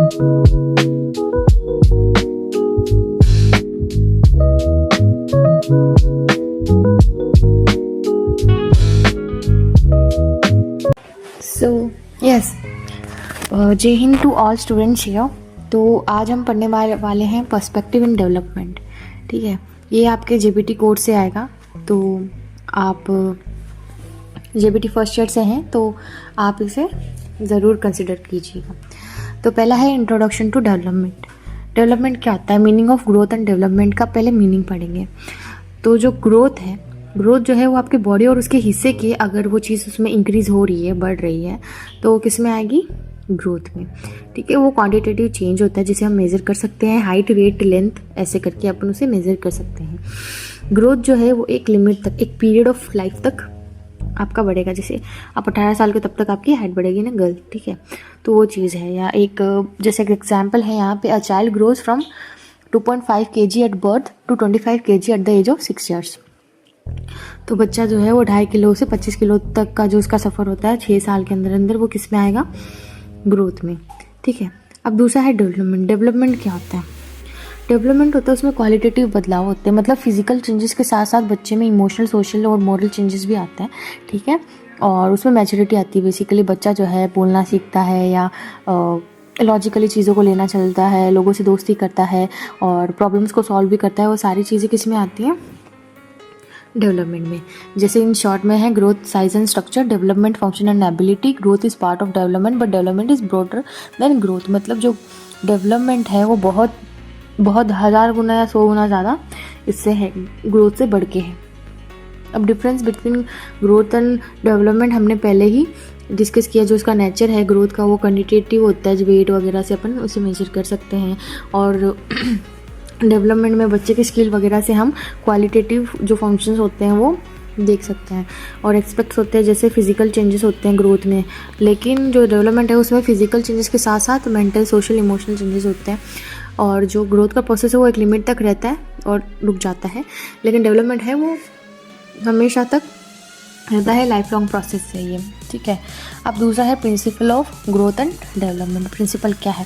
So yes, Jai Hind to all students here. तो आज हम पढ़ने वाले हैं पर्सपेक्टिव इन डेवलपमेंट। ठीक है, ये आपके जेबीटी कोर्स से आएगा। तो आप जेबीटी फर्स्ट ईयर से हैं तो आप इसे ज़रूर कंसिडर कीजिएगा। तो पहला है इंट्रोडक्शन टू डेवलपमेंट। डेवलपमेंट क्या होता है, meaning of growth and development का पहले मीनिंग पढ़ेंगे। तो जो ग्रोथ है, ग्रोथ जो है वो आपके बॉडी और उसके हिस्से की, अगर वो चीज़ उसमें इंक्रीज़ हो रही है, बढ़ रही है, तो किस में आएगी, ग्रोथ में। ठीक है, वो क्वांटिटेटिव चेंज होता है जिसे हम मेज़र कर सकते हैं, हाइट, वेट, लेंथ, ऐसे करके अपन उसे मेज़र कर सकते हैं। ग्रोथ जो है वो एक लिमिट तक, एक पीरियड ऑफ लाइफ तक आपका बढ़ेगा। जैसे आप 18 साल के तब तक आपकी हाइट बढ़ेगी ना गर्ल, ठीक है, तो वो चीज़ है। या एक जैसे एक एग्जाम्पल है यहाँ पे, a child grows from 2.5 kg at birth to 25 kg at the age of 6 years। तो बच्चा जो है वो 2.5 किलो से 25 किलो तक का जो उसका सफ़र होता है 6 साल के अंदर अंदर, वो किस में आएगा, ग्रोथ में। ठीक है, अब दूसरा है डेवलपमेंट। डेवलपमेंट क्या होता है, डेवलपमेंट होता है उसमें क्वालिटेटिव बदलाव होते हैं, मतलब फिजिकल चेंजेस के साथ साथ बच्चे में इमोशनल, सोशल और मॉरल चेंजेस भी आते हैं। ठीक है, और उसमें मैच्योरिटी आती है। बेसिकली बच्चा जो है बोलना सीखता है, या लॉजिकली चीज़ों को लेना चलता है, लोगों से दोस्ती करता है और प्रॉब्लम्स को सॉल्व भी करता है। वो सारी चीज़ें किस में आती हैं, डेवलपमेंट में। जैसे इन शॉर्ट में है growth, size and structure, development, function and ability. Growth is part of development but development is broader then growth. मतलब जो डेवलपमेंट है वो बहुत बहुत 1000 गुना या 100 गुना ज़्यादा इससे है, ग्रोथ से बढ़ के है। अब difference between growth and development हमने पहले ही डिस्कस किया। जो उसका नेचर है ग्रोथ का, वो क्वान्टिटेटिव होता है, वेट वगैरह से अपन उसे मेजर कर सकते हैं। और डेवलपमेंट में बच्चे की स्किल वगैरह से हम क्वालिटेटिव जो फंक्शंस होते हैं वो देख सकते हैं। और एक्सपेक्ट्स होते हैं, जैसे फिजिकल चेंजेस होते हैं ग्रोथ में, लेकिन जो डेवलपमेंट है उसमें फिजिकल चेंजेस के साथ साथ मेंटल, सोशल, इमोशनल चेंजेस होते हैं। और जो ग्रोथ का प्रोसेस है वो एक लिमिट तक रहता है और रुक जाता है, लेकिन डेवलपमेंट है वो हमेशा तक रहता है, लाइफ लॉन्ग प्रोसेस है ये। ठीक है, अब दूसरा है principle of growth and development. Principle क्या है,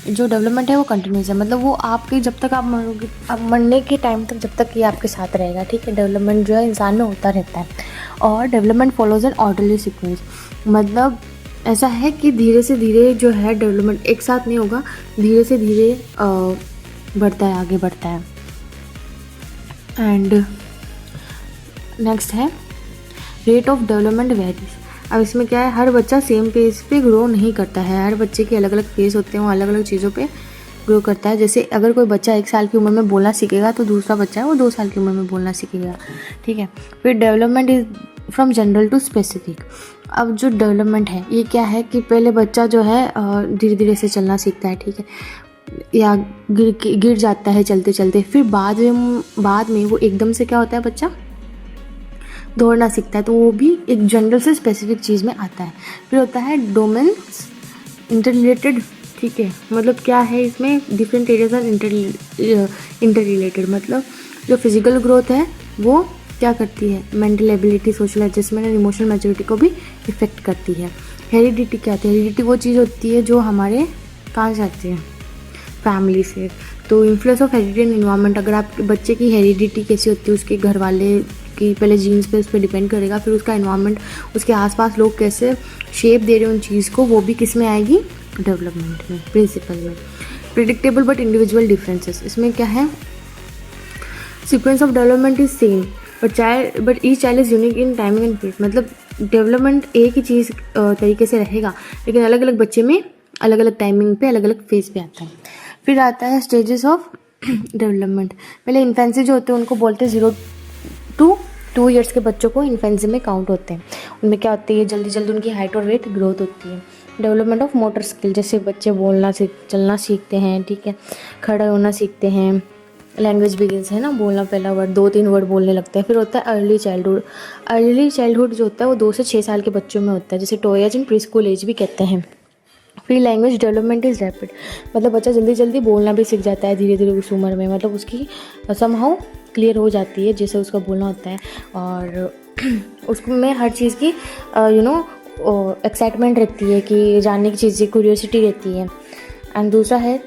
जो डेवलपमेंट है वो कंटिन्यूस है, मतलब वो आपके जब तक आप मरोगे, आप मरने के टाइम तक जब तक ये आपके साथ रहेगा। ठीक है, डेवलपमेंट जो है इंसान में होता रहता है। और development follows an orderly sequence, मतलब ऐसा है कि धीरे से धीरे जो है डेवलपमेंट एक साथ नहीं होगा, धीरे से धीरे बढ़ता है, आगे बढ़ता है। एंड नेक्स्ट है रेट ऑफ डेवलपमेंट वेरीज। अब इसमें क्या है, हर बच्चा सेम पेज पे ग्रो नहीं करता है, हर बच्चे के अलग अलग फेज होते हैं, वो अलग अलग चीज़ों पे ग्रो करता है। जैसे अगर कोई बच्चा 1 साल की उम्र में बोलना सीखेगा तो दूसरा बच्चा है वो 2 साल की उम्र में बोलना सीखेगा। ठीक है, फिर development is from general to specific. अब जो डेवलपमेंट है ये क्या है कि पहले बच्चा जो है धीरे धीरे से चलना सीखता है, ठीक है, या गिर जाता है चलते चलते, फिर बाद में वो एकदम से क्या होता है, बच्चा दौड़ना सीखता है, तो वो भी एक जनरल से स्पेसिफिक चीज़ में आता है। फिर होता है डोमेन्स इंटररिलेटेड। ठीक है, मतलब क्या है, इसमें डिफरेंट एरियाज आर इंटररिलेटेड। मतलब जो फिजिकल ग्रोथ है वो क्या करती है, mental ability, social adjustment and emotional maturity को भी इफेक्ट करती है। हेरिडिटी क्या होती है, हेरिडिटी वो चीज़ होती है जो हमारे कहाँ से आती है, फैमिली से। तो influence of heredity and environment, अगर आपके बच्चे की हेरिडिटी कैसी होती है, उसके घर वाले की पहले जीन्स पे उस पर डिपेंड करेगा, फिर उसका इन्वायरमेंट, उसके आसपास लोग कैसे शेप दे रहे हैं उन चीज़ को, वो भी किस में आएगी, डेवलपमेंट में, प्रिंसिपल में। प्रिडिक्टेबल बट इंडिविजुअल डिफरेंसेस, इसमें क्या है, sequence of development is same but each child is unique in timing and phase. मतलब डेवलपमेंट एक ही चीज़ तरीके से रहेगा, लेकिन अलग अलग बच्चे में अलग अलग टाइमिंग पे, अलग अलग फेज पे आता है। फिर आता है स्टेजेस ऑफ डेवलपमेंट। पहले इन्फेंसी जो होते हैं उनको बोलते हैं 0 to 2 years के बच्चों को इन्फेंसी में काउंट होते हैं। उनमें क्या होती है, जल्दी जल्दी उनकी हाइट और वेट ग्रोथ होती है। डेवलपमेंट ऑफ मोटर स्किल, जैसे बच्चे चलना सीखते हैं, ठीक है, खड़ा होना सीखते हैं, लैंग्वेज बिगिंस है ना, बोलना, पहला वर्ड 2-3 वर्ड बोलने लगते हैं। फिर होता है अर्ली चाइल्डहुड। अर्ली चाइल्डहुड जो होता है वो 2 से 6 साल के बच्चों में होता है, जिसे toy age and preschool age भी कहते हैं। फिर लैंग्वेज डेवलपमेंट इज़ रैपिड, मतलब बच्चा जल्दी जल्दी बोलना भी सीख जाता है धीरे धीरे उस उम्र में, मतलब उसकी समहाउ क्लियर हो जाती है जैसे उसका बोलना होता है। और उसमें हर चीज़ की एक्साइटमेंट रहती है कि जानने की चीज़ की क्यूरियोसिटी रहती है। एंड दूसरा है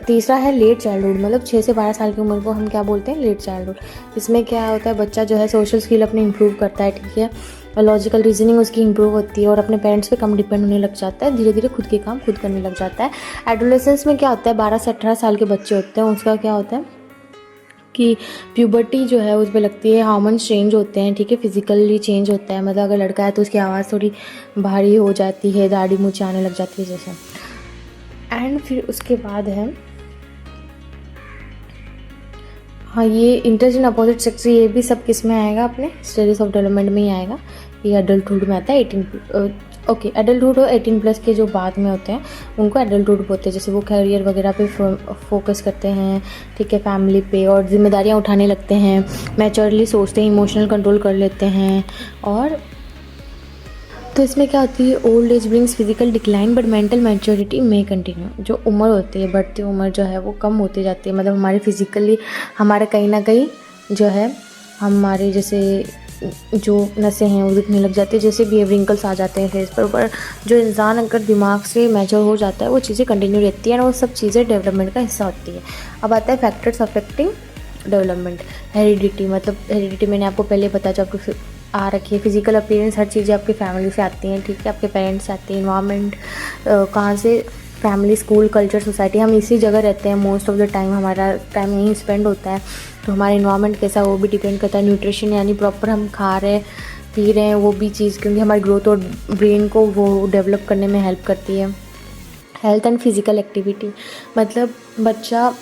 तीसरा है लेट चाइल्डहुड, मतलब 6 से 12 साल की उम्र को हम क्या बोलते हैं, लेट चाइल्डहुड। इसमें क्या होता है, बच्चा जो है सोशल स्किल अपने इम्प्रूव करता है, ठीक है, और लॉजिकल रीजनिंग उसकी इम्प्रूव होती है और अपने पेरेंट्स पे कम डिपेंड होने लग जाता है, धीरे धीरे खुद के काम खुद करने लग जाता है। एडोलेसेंस में क्या होता है, 12 से 18 साल के बच्चे होते हैं, उसका क्या होता है कि प्यूबर्टी जो है उस पर लगती है, हार्मोन्स चेंज होते हैं, ठीक है, फिजिकली चेंज होता है, मतलब अगर लड़का है तो उसकी आवाज़ थोड़ी भारी हो जाती है, दाढ़ी मूंछ आने लग जाती है जैसे। एंड फिर उसके बाद है हाँ, ये इंटरेस्ट इन अपोजिट सेक्स, ये भी सब किस में आएगा, अपने स्टेजेस ऑफ डेवलपमेंट में ही आएगा। ये एडल्टहुड में आता है, 18 एडल्टहुड और 18+ के जो बाद में होते हैं उनको एडल्टहुड बोलते हैं। जैसे वो करियर वगैरह पे फोकस करते हैं, ठीक है, फैमिली पे, और जिम्मेदारियां उठाने लगते हैं, मैच्योरली सोचते हैं, इमोशनल कंट्रोल कर लेते हैं। और तो इसमें क्या होती है, old age brings physical decline but mental maturity में कंटिन्यू। जो उम्र होती है, बढ़ती उम्र जो है वो कम होती जाती है, मतलब हमारी फिजिकली हमारा कहीं ना कहीं जो है हमारे जैसे जो नसें हैं वो दिखने लग जाती है, जैसे भी रिंकल्स आ जाते हैं फेस पर जो इंसान अगर दिमाग से मैच्योर हो जाता है वो चीज़ें कंटिन्यू रहती हैं और वो सब चीज़ें डेवलपमेंट का हिस्सा होती है। अब आता है फैक्टर्स अफेक्टिंग डेवलपमेंट। हेरिडिटी, मतलब हेरिडिटी मैंने आपको पहले बताया, जो आपको आ रखी है, फिजिकल अपीयरेंस, हर चीज़ें आपकी फैमिली से आती हैं, ठीक है, आपके पेरेंट्स से आती हैं, इन्वायरमेंट कहाँ से, फैमिली, स्कूल, कल्चर, सोसाइटी, हम इसी जगह रहते हैं, मोस्ट ऑफ द टाइम हमारा टाइम यहीं स्पेंड होता है, तो हमारा इन्वायरमेंट कैसा वो भी डिपेंड करता है। न्यूट्रिशन यानी प्रॉपर हम खा रहे पी रहे हैं वो भी चीज़, क्योंकि हमारी ग्रोथ और ब्रेन को वो डेवलप करने में हेल्प करती है। हेल्थ एंड फिजिकल एक्टिविटी, मतलब बच्चा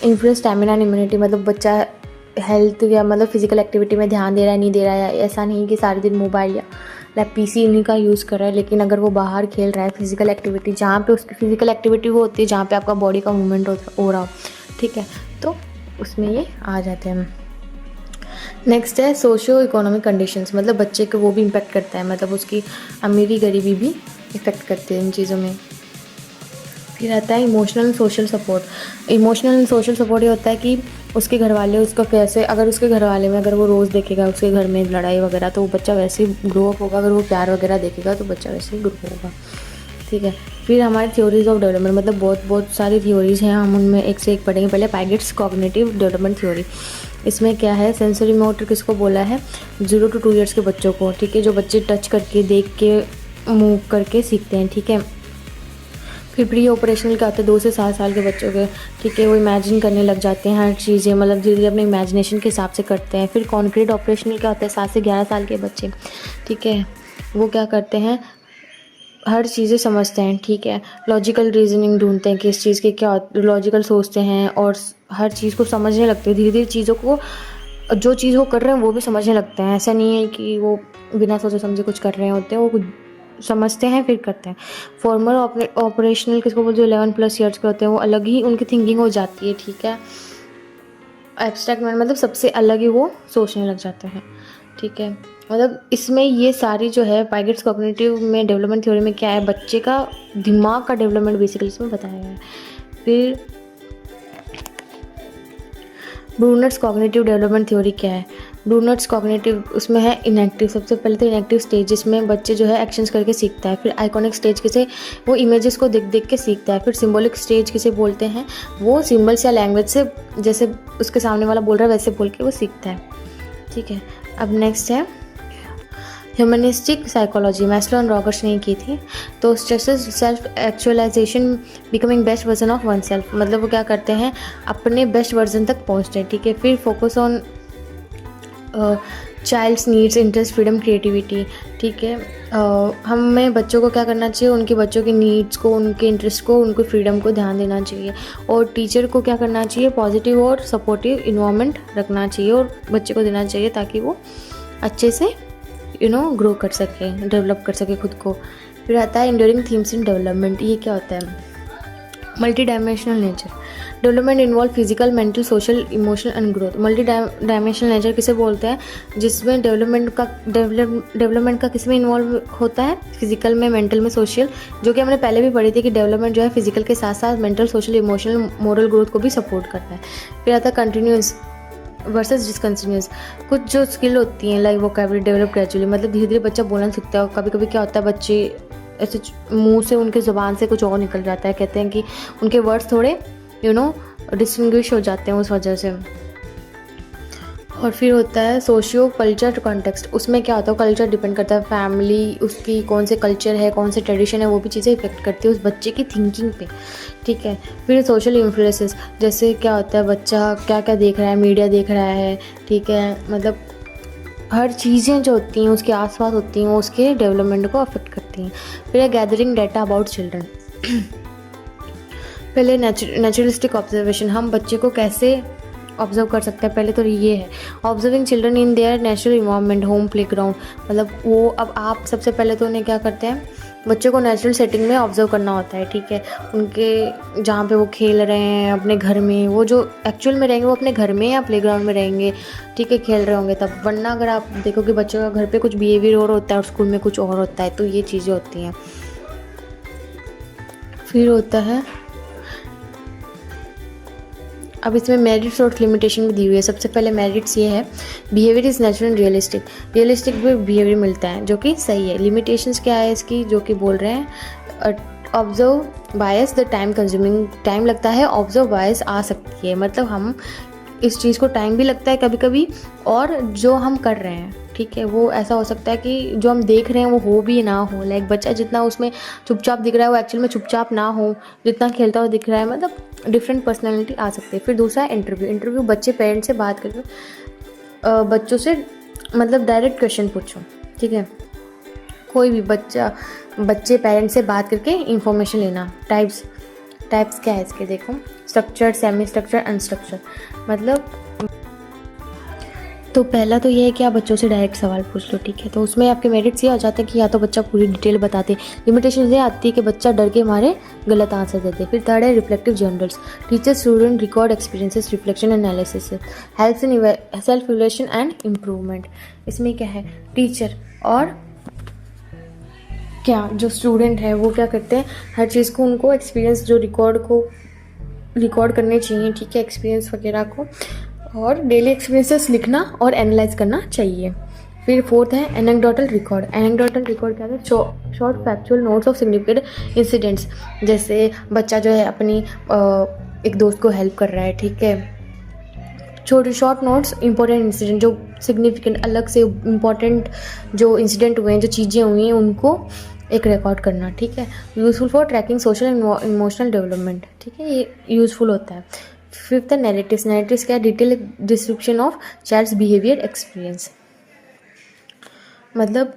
इन्फ्लुएंस स्टैमिना एंड इम्यूनिटी, मतलब बच्चा हेल्थ या मतलब फिजिकल एक्टिविटी में ध्यान दे रहा है नहीं दे रहा है, ऐसा नहीं कि सारे दिन मोबाइल या PC इन्हीं का यूज़ कर रहा है, लेकिन अगर वो बाहर खेल रहा है, फिजिकल एक्टिविटी जहाँ पे उसकी फिजिकल एक्टिविटी वो होती है जहाँ पे आपका बॉडी का मूवमेंट हो रहा हो, ठीक है, तो उसमें ये आ जाते हैं। नेक्स्ट है सोशियो इकोनॉमिक कंडीशंस, मतलब बच्चे को वो भी इम्पेक्ट करता है, मतलब उसकी अमीरी गरीबी भी इफ़ेक्ट करती है इन चीज़ों में। फिर आता है emotional social support. Emotional and social support ये होता है कि उसके घर वाले उसको कैसे, अगर उसके घर वाले में अगर वो रोज़ देखेगा उसके घर में लड़ाई वगैरह, तो वो बच्चा वैसे ही ग्रो अप होगा, अगर वो प्यार वगैरह देखेगा तो बच्चा वैसे ही ग्रो होगा, ठीक है। फिर हमारी थ्योरीज ऑफ डेवलपमेंट, मतलब बहुत सारी थ्योरीज हैं, हम उनमें एक से एक पढ़ेंगे। पहले पाइगेट्स कॉग्निटिव डेवलपमेंट थ्योरी, इसमें क्या है, सेंसरी मोटर किसको बोला है, 0 to 2 ईयर्स के बच्चों को, ठीक है, जो बच्चे टच करके, देख के, मूव करके सीखते हैं, ठीक है। फिर प्री ऑपरेशनल क्या होता है, 2 से 7 साल के बच्चों के, ठीक है, वो इमेजिन करने लग जाते हैं हर चीज़ें, मतलब धीरे धीरे अपने इमेजिनेशन के हिसाब से करते हैं। फिर कॉन्क्रीट ऑपरेशनल क्या होता है, 7 से 11 साल के बच्चे, ठीक है, वो क्या करते हैं, हर चीज़ें समझते हैं, ठीक है, लॉजिकल रीजनिंग ढूंढते हैं कि इस चीज़ के क्या, लॉजिकल सोचते हैं और हर चीज़ को समझने लगते हैं, धीरे धीरे चीज़ों को, जो चीज़ वो कर रहे हैं वो भी समझने लगते हैं। ऐसा नहीं है कि वो बिना सोचे समझे कुछ कर रहे होते हैं, वो समझते हैं फिर करते हैं। फॉर्मल ऑपरेशनल किसको बोलते हैं, 11+ ईयर्स के होते हैं, वो अलग ही उनकी थिंकिंग हो जाती है, ठीक है। एब्स्ट्रैक्ट माइंड, मतलब सबसे अलग ही वो सोचने लग जाते हैं, ठीक है। मतलब इसमें ये सारी जो है पाइगेट्स कॉग्निटिव में डेवलपमेंट थ्योरी में क्या है, बच्चे का दिमाग का डेवलपमेंट बेसिकली इसमें बताया गया है। फिर ब्रूनर्स कॉग्निटिव डेवलपमेंट थ्योरी क्या है, ब्रूनर्स कॉग्निटिव उसमें है इनएक्टिव, सबसे पहले तो इनएक्टिव स्टेज जिसमें बच्चे जो है एक्शंस करके सीखता है। फिर आइकॉनिक स्टेज किसे, वो इमेजेस को देख देख के सीखता है। फिर सिंबॉलिक स्टेज किसे बोलते हैं, वो सिंबल्स या लैंग्वेज से, जैसे उसके सामने वाला बोल रहा है वैसे बोल के वो सीखता है, ठीक है। अब नेक्स्ट है humanistic psychology, Maslow and Rogers ने की थी। तो stresses self actualisation, becoming best version of oneself, मतलब वो क्या करते हैं, अपने बेस्ट वर्जन तक पहुँचते हैं, ठीक है। फिर focus on child's needs, interest, freedom, creativity, ठीक है। हमें बच्चों को क्या करना चाहिए, उनके बच्चों की नीड्स को, उनके इंटरेस्ट को, उनके फ्रीडम को ध्यान देना चाहिए, और टीचर को क्या करना चाहिए, पॉजिटिव और सपोर्टिव इन्वायरमेंट रखना चाहिए और बच्चे को देना चाहिए ताकि वो अच्छे से ग्रो कर सके, डेवलप कर सके खुद को। फिर आता है इंड्यूरिंग थीम्स इन डेवलपमेंट, ये क्या होता है, multi dimensional nature, development involve physical, mental, social, emotional and growth. Multi dimensional nature किसे बोलते हैं, जिसमें डेवलपमेंट का किस में इन्वॉल्व होता है, फिजिकल में, मेंटल में, सोशल, जो कि हमने पहले भी पढ़ी थी कि डेवलपमेंट जो है फिजिकल के साथ साथ mental, social, emotional, moral growth को भी सपोर्ट करता है। फिर आता है कंटिन्यूस वर्सेस डिसकंटिन्यूस, कुछ जो स्किल होती हैं लाइक वोकैबुलरी डेवलप ग्रेजुअली, मतलब धीरे धीरे बच्चा बोलना सीखता है। कभी कभी क्या होता है, बच्चे ऐसे मुंह से, उनके ज़ुबान से कुछ और निकल जाता है। कहते हैं कि उनके वर्ड्स थोड़े डिस्टिंग्विश हो जाते हैं उस वजह से। और फिर होता है सोशियो कल्चर कॉन्टेक्स्ट। उसमें क्या होता है, कल्चर डिपेंड करता है, फैमिली उसकी कौन से कल्चर है, कौन से ट्रेडिशन है, वो भी चीज़ें इफेक्ट करती है उस बच्चे की थिंकिंग पे, ठीक है। फिर सोशल इन्फ्लुएंसेस, जैसे क्या होता है, बच्चा क्या क्या देख रहा है, मीडिया देख रहा है, ठीक है, मतलब हर चीज़ें जो होती हैं उसके आसपास होती हैं वो उसके डेवलपमेंट को अफेक्ट करती हैं। फिर है गैदरिंग डाटा अबाउट चिल्ड्रन। पहले नेचुरलिस्टिक ऑब्जर्वेशन, हम बच्चे को कैसे ऑब्जर्व कर सकते हैं, पहले तो ये है observing children in their natural environment, home, playground. मतलब वो अब आप सबसे पहले तो उन्हें क्या करते हैं, बच्चों को नेचुरल सेटिंग में ऑब्जर्व करना होता है, ठीक है। उनके जहाँ पे वो खेल रहे हैं अपने घर में, वो जो एक्चुअल में रहेंगे वो अपने घर में या प्लेग्राउंड में रहेंगे, ठीक है, खेल रहे होंगे तब। वरना अगर आप देखो कि बच्चों का घर पे कुछ बिहेवियर और होता है और स्कूल में कुछ और होता है, तो ये चीज़ें होती हैं। फिर होता है, अब इसमें मेरिट्स और लिमिटेशन भी दी हुई है। सबसे पहले मेरिट्स ये है, behaviour is natural and realistic, realistic भी बिहेवियर मिलता है जो कि सही है। लिमिटेशंस क्या है इसकी, जो कि बोल रहे हैं observe bias, the time consuming, time लगता है, ऑब्जर्व बायस आ सकती है, मतलब हम इस चीज़ को टाइम भी लगता है कभी कभी, और जो हम कर रहे हैं, ठीक है, वो ऐसा हो सकता है कि जो हम देख रहे हैं वो हो भी ना हो। लाइक बच्चा जितना उसमें चुपचाप दिख रहा है वो एक्चुअल में चुपचाप ना हो, जितना खेलता हुआ दिख रहा है, मतलब डिफरेंट पर्सनैलिटी आ सकती है। फिर दूसरा है इंटरव्यू, बच्चे पेरेंट्स से बात करके बच्चों से मतलब डायरेक्ट क्वेश्चन पूछो, ठीक है। कोई भी बच्चे पेरेंट्स से बात करके इंफॉर्मेशन लेना। टाइप्स क्या है इसके, देखो, स्ट्रक्चर्ड, सेमी स्ट्रक्चर, अनस्ट्रक्चर। मतलब तो पहला तो ये है कि आप बच्चों से डायरेक्ट सवाल पूछ लो, ठीक है, तो उसमें आपके मेरिट्स ये आ जाते हैं कि या तो बच्चा पूरी डिटेल बताते। लिमिटेशन ये आती है कि बच्चा डर के मारे गलत आंसर देते। फिर थर्ड है reflective journals, teacher student record experiences, reflection analysis, helps in self evaluation and improvement. इसमें क्या है, टीचर और क्या जो स्टूडेंट है वो क्या करते हैं, हर चीज़ को उनको एक्सपीरियंस जो रिकॉर्ड करने चाहिए, ठीक है, एक्सपीरियंस वगैरह को, और डेली एक्सपीरियंसेस लिखना और एनालाइज करना चाहिए। फिर फोर्थ है एनेक्डोटल रिकॉर्ड। एनेक्डोटल रिकॉर्ड क्या है, short factual notes of significant incidents. जैसे बच्चा जो है अपनी एक दोस्त को हेल्प कर रहा है, ठीक है, छोटे शॉर्ट नोट्स, इंपॉर्टेंट इंसिडेंट जो सिग्निफिकेंट, अलग से इंपॉर्टेंट जो इंसिडेंट हुए हैं, जो चीज़ें हुई हैं, उनको एक रिकॉर्ड करना, ठीक है। Useful for tracking social and emotional development, ठीक है, ये यूज़फुल होता है। फिफ्थ है नैरेटिव्स क्या है, detail description of child's behaviour experience. मतलब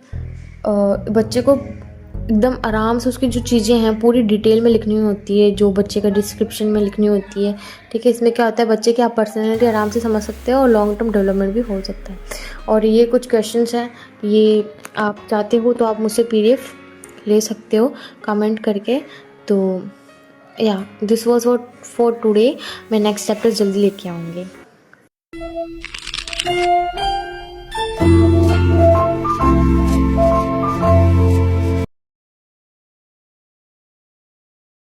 बच्चे को एकदम आराम से उसकी जो चीज़ें हैं पूरी डिटेल में लिखनी होती है, जो बच्चे का डिस्क्रिप्शन में लिखनी होती है, ठीक है। इसमें क्या होता है, बच्चे की आप पर्सनैलिटी आराम से समझ सकते हैं और लॉन्ग टर्म डेवलपमेंट भी हो सकता है। और ये कुछ क्वेश्चंस हैं, ये आप चाहते हो तो आप मुझसे PDF ले सकते हो कमेंट करके। तो या this was what for today. मैं नेक्स्ट चैप्टर जल्दी लेके आऊँगी।